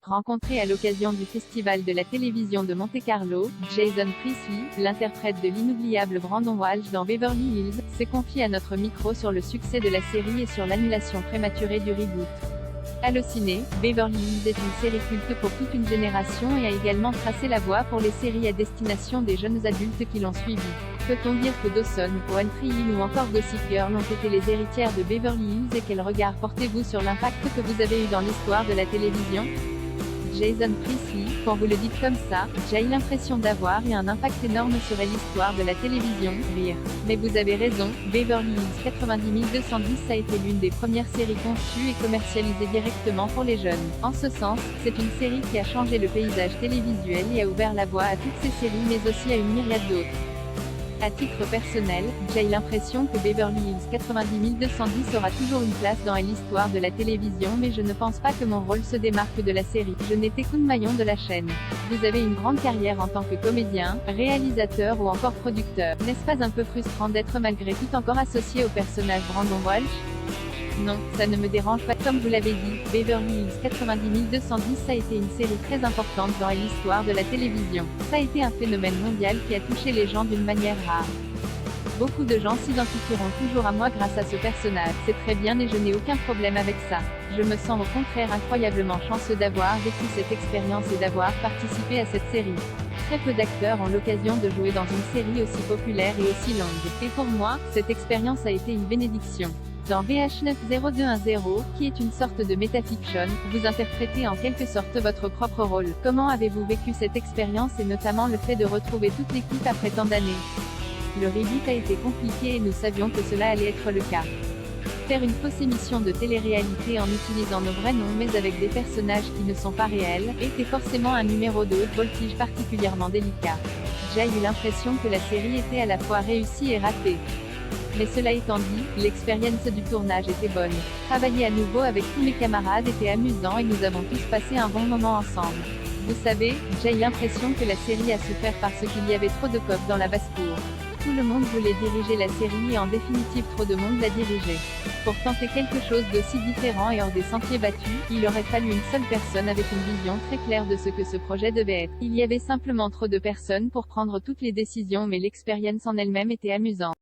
Rencontré à l'occasion du Festival de la télévision de Monte-Carlo, Jason Priestley, l'interprète de l'inoubliable Brandon Walsh dans Beverly Hills, s'est confié à notre micro sur le succès de la série et sur l'annulation prématurée du reboot. Allociné, Beverly Hills est une série culte pour toute une génération et a également tracé la voie pour les séries à destination des jeunes adultes qui l'ont suivi. Peut-on dire que Dawson, One Tree Hill ou encore Gossip Girl ont été les héritières de Beverly Hills et quel regard portez-vous sur l'impact que vous avez eu dans l'histoire de la télévision? Jason Priestley, quand vous le dites comme ça, j'ai l'impression d'avoir eu un impact énorme sur l'histoire de la télévision, rire. Mais vous avez raison, Beverly Hills 90210 a été l'une des premières séries conçues et commercialisées directement pour les jeunes. En ce sens, c'est une série qui a changé le paysage télévisuel et a ouvert la voie à toutes ces séries mais aussi à une myriade d'autres. À titre personnel, j'ai l'impression que Beverly Hills 90210 aura toujours une place dans l'histoire de la télévision mais je ne pense pas que mon rôle se démarque de la série. Je n'étais qu'un maillon de la chaîne. Vous avez une grande carrière en tant que comédien, réalisateur ou encore producteur. N'est-ce pas un peu frustrant d'être malgré tout encore associé au personnage Brandon Walsh? Non, ça ne me dérange pas. Comme vous l'avez dit, Beverly Hills 90210 a été une série très importante dans l'histoire de la télévision. Ça a été un phénomène mondial qui a touché les gens d'une manière rare. Beaucoup de gens s'identifieront toujours à moi grâce à ce personnage. C'est très bien et je n'ai aucun problème avec ça. Je me sens au contraire incroyablement chanceux d'avoir vécu cette expérience et d'avoir participé à cette série. Très peu d'acteurs ont l'occasion de jouer dans une série aussi populaire et aussi longue. Et pour moi, cette expérience a été une bénédiction. Dans VH90210, qui est une sorte de métafiction, vous interprétez en quelque sorte votre propre rôle. Comment avez-vous vécu cette expérience et notamment le fait de retrouver toute l'équipe après tant d'années? Le reboot a été compliqué et nous savions que cela allait être le cas. Faire une fausse émission de télé-réalité en utilisant nos vrais noms mais avec des personnages qui ne sont pas réels, était forcément un numéro de haute voltige particulièrement délicat. J'ai eu l'impression que la série était à la fois réussie et ratée. Mais cela étant dit, l'expérience du tournage était bonne. Travailler à nouveau avec tous mes camarades était amusant et nous avons tous passé un bon moment ensemble. Vous savez, j'ai l'impression que la série a souffert parce qu'il y avait trop de coqs dans la basse-cour. Tout le monde voulait diriger la série et en définitive trop de monde la dirigeait. Pour tenter quelque chose d'aussi différent et hors des sentiers battus, il aurait fallu une seule personne avec une vision très claire de ce que ce projet devait être. Il y avait simplement trop de personnes pour prendre toutes les décisions mais l'expérience en elle-même était amusante.